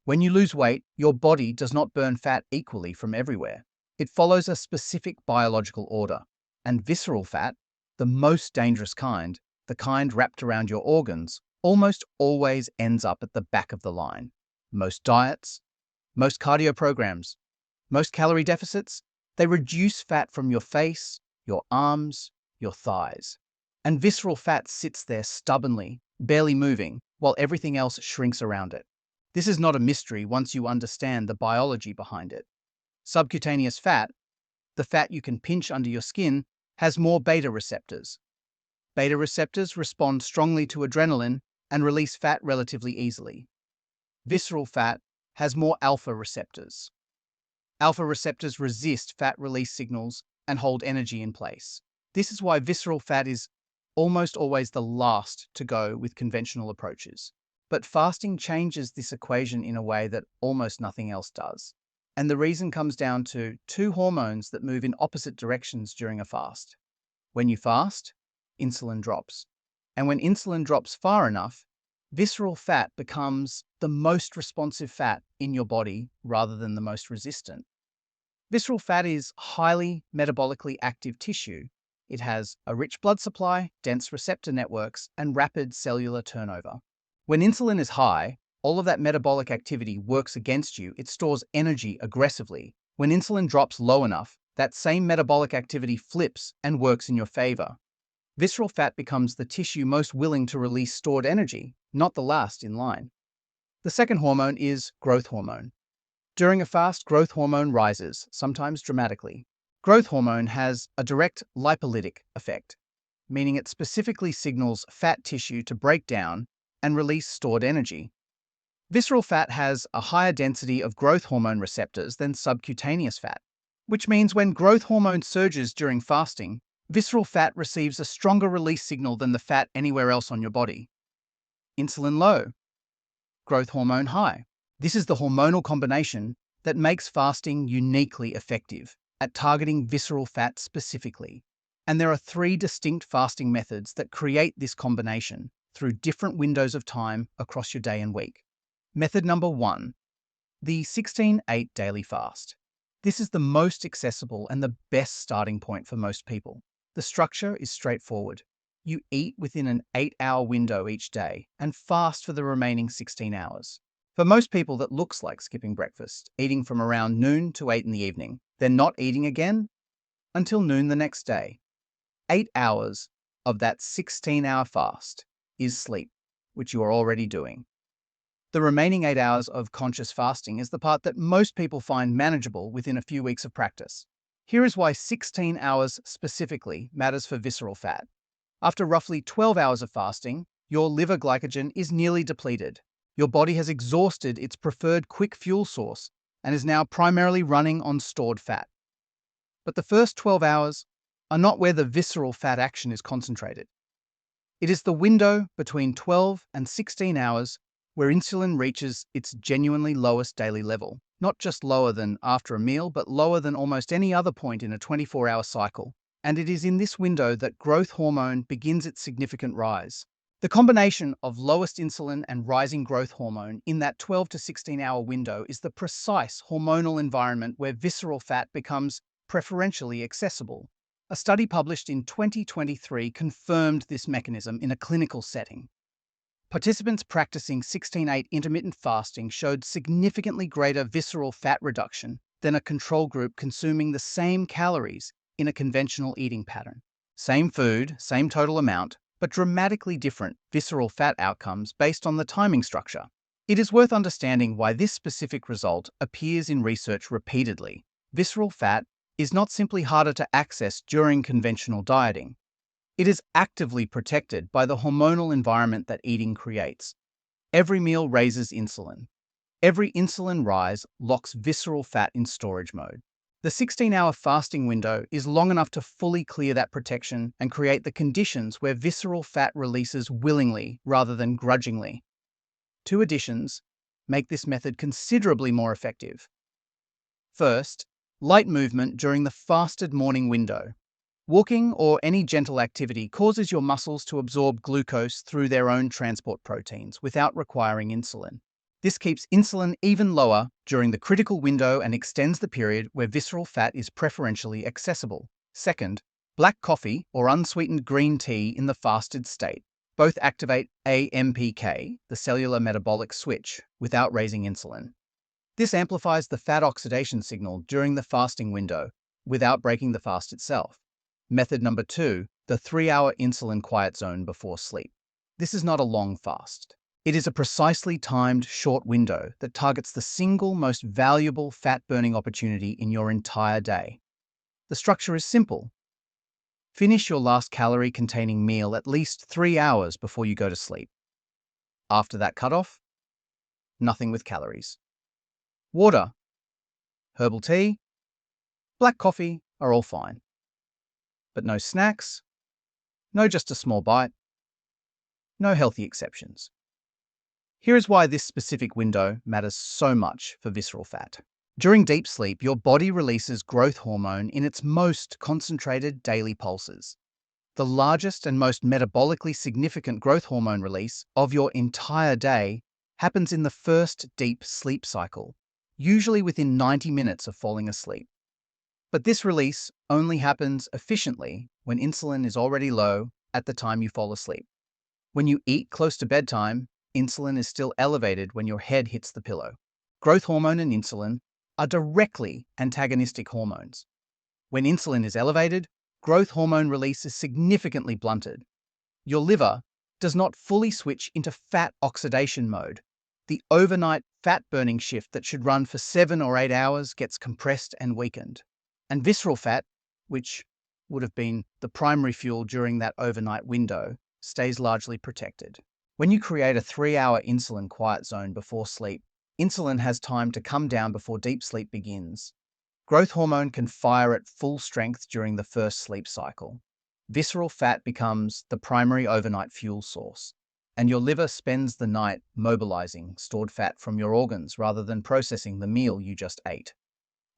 When you lose weight, your body does not burn fat equally from everywhere. It follows a specific biological order. And visceral fat, the most dangerous kind, the kind wrapped around your organs, almost always ends up at the back of the line. Most diets, most cardio programs, most calorie deficits, they reduce fat from your face, your arms, your thighs. And visceral fat sits there stubbornly, barely moving, while everything else shrinks around it. This is not a mystery once you understand the biology behind it. Subcutaneous fat, the fat you can pinch under your skin, has more beta receptors. Beta receptors respond strongly to adrenaline and release fat relatively easily. Visceral fat has more alpha receptors. Alpha receptors resist fat release signals and hold energy in place. This is why visceral fat is almost always the last to go with conventional approaches. But fasting changes this equation in a way that almost nothing else does. And the reason comes down to two hormones that move in opposite directions during a fast. When you fast, insulin drops. And when insulin drops far enough, visceral fat becomes the most responsive fat in your body rather than the most resistant. Visceral fat is highly metabolically active tissue. It has a rich blood supply, dense receptor networks, and rapid cellular turnover. When insulin is high, all of that metabolic activity works against you. It stores energy aggressively. When insulin drops low enough, that same metabolic activity flips and works in your favor. Visceral fat becomes the tissue most willing to release stored energy, not the last in line. The second hormone is growth hormone. During a fast, growth hormone rises, sometimes dramatically. Growth hormone has a direct lipolytic effect, meaning it specifically signals fat tissue to break down and release stored energy. Visceral fat has a higher density of growth hormone receptors than subcutaneous fat, which means when growth hormone surges during fasting, visceral fat receives a stronger release signal than the fat anywhere else on your body. Insulin low, growth hormone high. This is the hormonal combination that makes fasting uniquely effective at targeting visceral fat specifically. And there are three distinct fasting methods that create this combination through different windows of time across your day and week. Method number 1, the 16-8 daily fast. This is the most accessible and the best starting point for most people. The structure is straightforward. You eat within an 8-hour window each day and fast for the remaining 16 hours. For most people, that looks like skipping breakfast, eating from around noon to 8 in the evening, then not eating again until noon the next day. 8 hours of that 16-hour fast is sleep, which you are already doing. The remaining 8 hours of conscious fasting is the part that most people find manageable within a few weeks of practice. Here is why 16 hours specifically matters for visceral fat. After roughly 12 hours of fasting, your liver glycogen is nearly depleted. Your body has exhausted its preferred quick fuel source and is now primarily running on stored fat. But the first 12 hours are not where the visceral fat action is concentrated. It is the window between 12 and 16 hours where insulin reaches its genuinely lowest daily level, not just lower than after a meal, but lower than almost any other point in a 24-hour cycle. And it is in this window that growth hormone begins its significant rise. The combination of lowest insulin and rising growth hormone in that 12 to 16-hour window is the precise hormonal environment where visceral fat becomes preferentially accessible. A study published in 2023 confirmed this mechanism in a clinical setting. Participants practicing 16-8 intermittent fasting showed significantly greater visceral fat reduction than a control group consuming the same calories in a conventional eating pattern. Same food, same total amount, but dramatically different visceral fat outcomes based on the timing structure. It is worth understanding why this specific result appears in research repeatedly. Visceral fat is not simply harder to access during conventional dieting. It is actively protected by the hormonal environment that eating creates. Every meal raises insulin. Every insulin rise locks visceral fat in storage mode. The 16-hour fasting window is long enough to fully clear that protection and create the conditions where visceral fat releases willingly rather than grudgingly. Two additions make this method considerably more effective. First, light movement during the fasted morning window. Walking or any gentle activity causes your muscles to absorb glucose through their own transport proteins without requiring insulin. This keeps insulin even lower during the critical window and extends the period where visceral fat is preferentially accessible. Second, black coffee or unsweetened green tea in the fasted state. Both activate AMPK, the cellular metabolic switch, without raising insulin. This amplifies the fat oxidation signal during the fasting window without breaking the fast itself. Method number 2, the 3-hour insulin quiet zone before sleep. This is not a long fast. It is a precisely timed short window that targets the single most valuable fat-burning opportunity in your entire day. The structure is simple. Finish your last calorie-containing meal at least 3 hours before you go to sleep. After that cutoff, nothing with calories. Water, herbal tea, black coffee are all fine. But no snacks, no just a small bite, no healthy exceptions. Here is why this specific window matters so much for visceral fat. During deep sleep, your body releases growth hormone in its most concentrated daily pulses. The largest and most metabolically significant growth hormone release of your entire day happens in the first deep sleep cycle, usually within 90 minutes of falling asleep. But this release only happens efficiently when insulin is already low at the time you fall asleep. When you eat close to bedtime, insulin is still elevated when your head hits the pillow. Growth hormone and insulin are directly antagonistic hormones. When insulin is elevated, growth hormone release is significantly blunted. Your liver does not fully switch into fat oxidation mode. The overnight fat-burning shift that should run for 7 or 8 hours gets compressed and weakened. And visceral fat, which would have been the primary fuel during that overnight window, stays largely protected. When you create a 3-hour insulin quiet zone before sleep, insulin has time to come down before deep sleep begins. Growth hormone can fire at full strength during the first sleep cycle. Visceral fat becomes the primary overnight fuel source, and your liver spends the night mobilizing stored fat from your organs rather than processing the meal you just ate.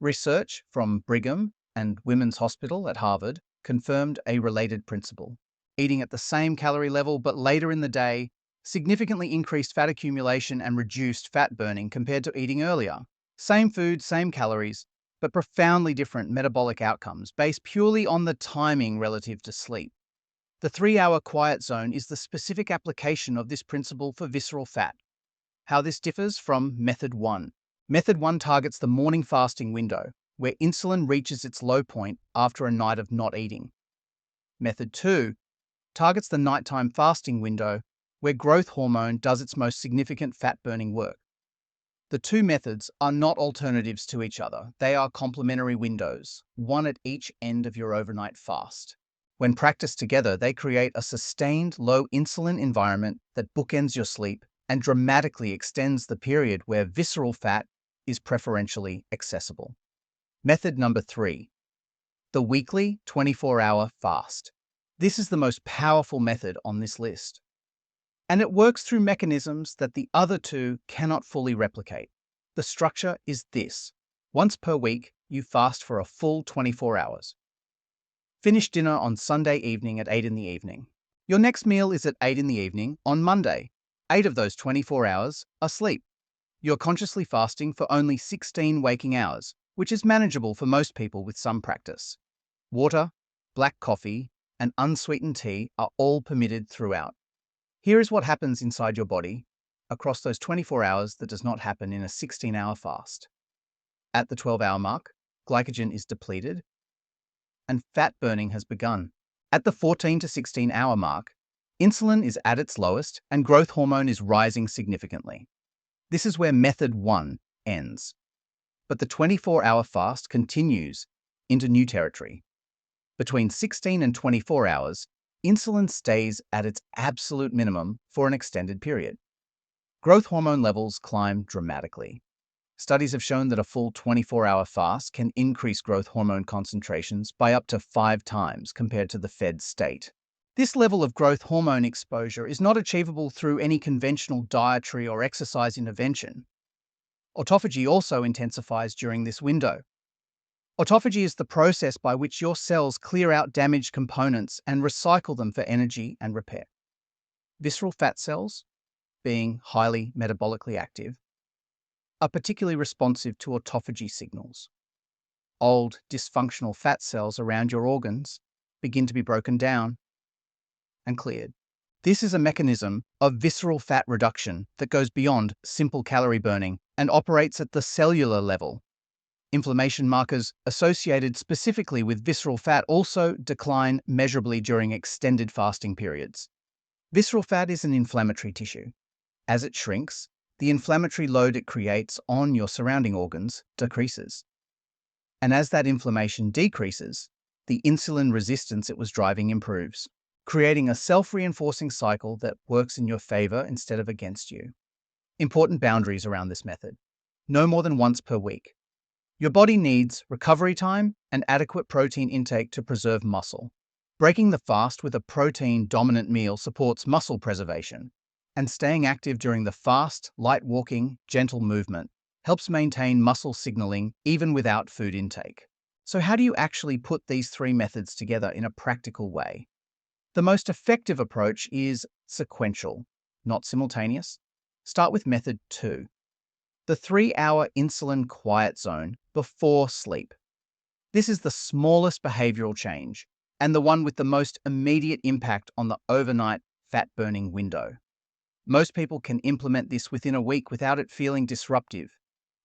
Research from Brigham and Women's Hospital at Harvard confirmed a related principle. Eating at the same calorie level but later in the day significantly increased fat accumulation and reduced fat burning compared to eating earlier. Same food, same calories, but profoundly different metabolic outcomes based purely on the timing relative to sleep. The 3-hour quiet zone is the specific application of this principle for visceral fat. How this differs from Method 1. Method 1 targets the morning fasting window, where insulin reaches its low point after a night of not eating. Method 2 targets the nighttime fasting window, where growth hormone does its most significant fat-burning work. The two methods are not alternatives to each other. They are complementary windows, one at each end of your overnight fast. When practiced together, they create a sustained low insulin environment that bookends your sleep and dramatically extends the period where visceral fat is preferentially accessible. Method number 3, the weekly 24-hour fast. This is the most powerful method on this list, and it works through mechanisms that the other two cannot fully replicate. The structure is this. Once per week, you fast for a full 24 hours. Finish dinner on Sunday evening at 8 in the evening. Your next meal is at 8 in the evening on Monday. 8 of those 24 hours are sleep. You're consciously fasting for only 16 waking hours, which is manageable for most people with some practice. Water, black coffee, and unsweetened tea are all permitted throughout. Here is what happens inside your body across those 24 hours that does not happen in a 16-hour fast. At the 12-hour mark, glycogen is depleted and fat burning has begun. At the 14 to 16-hour mark, insulin is at its lowest and growth hormone is rising significantly. This is where Method 1 ends. But the 24-hour fast continues into new territory. Between 16 and 24 hours, insulin stays at its absolute minimum for an extended period. Growth hormone levels climb dramatically. Studies have shown that a full 24-hour fast can increase growth hormone concentrations by up to 5 times compared to the fed state. This level of growth hormone exposure is not achievable through any conventional dietary or exercise intervention. Autophagy also intensifies during this window. Autophagy is the process by which your cells clear out damaged components and recycle them for energy and repair. Visceral fat cells, being highly metabolically active, are particularly responsive to autophagy signals. Old, dysfunctional fat cells around your organs begin to be broken down and cleared. This is a mechanism of visceral fat reduction that goes beyond simple calorie burning and operates at the cellular level. Inflammation markers associated specifically with visceral fat also decline measurably during extended fasting periods. Visceral fat is an inflammatory tissue. As it shrinks, the inflammatory load it creates on your surrounding organs decreases. And as that inflammation decreases, the insulin resistance it was driving improves, creating a self-reinforcing cycle that works in your favor instead of against you. Important boundaries around this method. No more than once per week. Your body needs recovery time and adequate protein intake to preserve muscle. Breaking the fast with a protein-dominant meal supports muscle preservation, and staying active during the fast, light walking, gentle movement helps maintain muscle signaling even without food intake. So how do you actually put these three methods together in a practical way? The most effective approach is sequential, not simultaneous. Start with method 2, the 3-hour insulin quiet zone before sleep. This is the smallest behavioral change and the one with the most immediate impact on the overnight fat-burning window. Most people can implement this within a week without it feeling disruptive.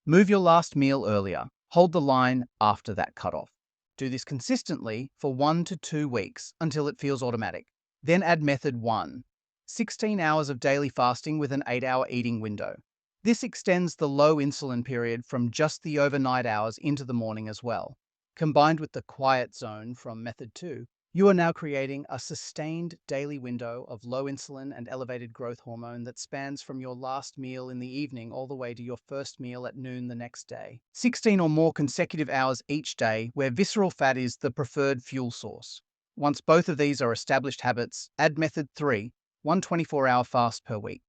Move your last meal earlier. Hold the line after that cutoff. Do this consistently for 1 to 2 weeks until it feels automatic. Then add method 1, 16 hours of daily fasting with an 8-hour eating window. This extends the low insulin period from just the overnight hours into the morning as well. Combined with the quiet zone from method 2, you are now creating a sustained daily window of low insulin and elevated growth hormone that spans from your last meal in the evening all the way to your first meal at noon the next day. 16 or more consecutive hours each day where visceral fat is the preferred fuel source. Once both of these are established habits, add method 3, 1 24-hour fast per week.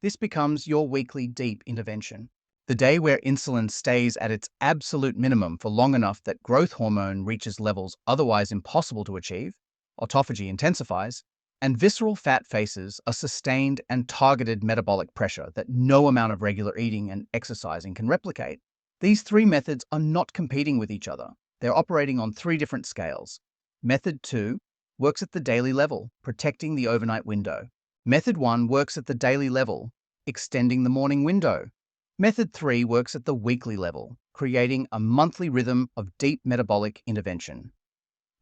This becomes your weekly deep intervention. The day where insulin stays at its absolute minimum for long enough that growth hormone reaches levels otherwise impossible to achieve, autophagy intensifies, and visceral fat faces a sustained and targeted metabolic pressure that no amount of regular eating and exercising can replicate. These three methods are not competing with each other. They're operating on 3 different scales. Method 2 works at the daily level, protecting the overnight window. Method 1 works at the daily level, extending the morning window. Method 3 works at the weekly level, creating a monthly rhythm of deep metabolic intervention.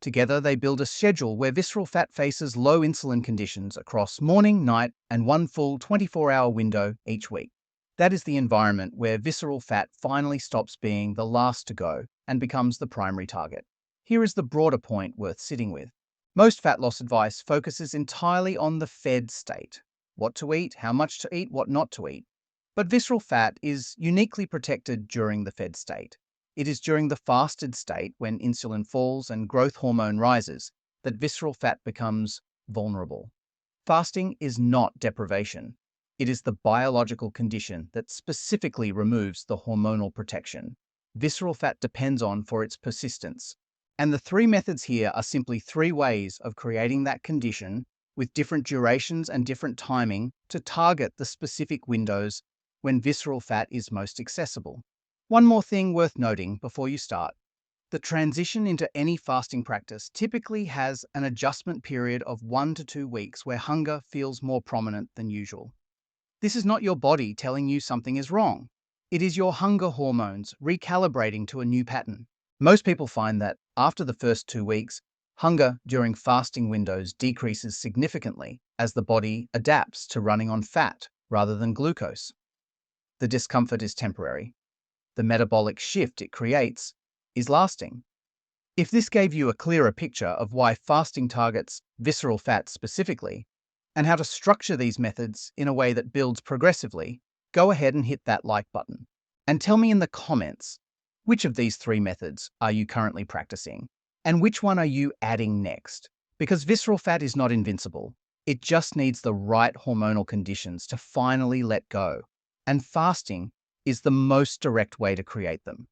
Together, they build a schedule where visceral fat faces low insulin conditions across morning, night, and 1 full 24-hour window each week. That is the environment where visceral fat finally stops being the last to go and becomes the primary target. Here is the broader point worth sitting with. Most fat loss advice focuses entirely on the fed state: what to eat, how much to eat, what not to eat. But visceral fat is uniquely protected during the fed state. It is during the fasted state, when insulin falls and growth hormone rises, that visceral fat becomes vulnerable. Fasting is not deprivation. It is the biological condition that specifically removes the hormonal protection visceral fat depends on for its persistence. And the 3 methods here are simply 3 ways of creating that condition with different durations and different timing to target the specific windows when visceral fat is most accessible. One more thing worth noting before you start. The transition into any fasting practice typically has an adjustment period of 1 to 2 weeks where hunger feels more prominent than usual. This is not your body telling you something is wrong. It is your hunger hormones recalibrating to a new pattern. Most people find that after the first 2 weeks, hunger during fasting windows decreases significantly as the body adapts to running on fat rather than glucose. The discomfort is temporary. The metabolic shift it creates is lasting. If this gave you a clearer picture of why fasting targets visceral fat specifically, and how to structure these methods in a way that builds progressively, go ahead and hit that like button. And tell me in the comments, which of these 3 methods are you currently practicing? And which one are you adding next? Because visceral fat is not invincible. It just needs the right hormonal conditions to finally let go. And fasting is the most direct way to create them.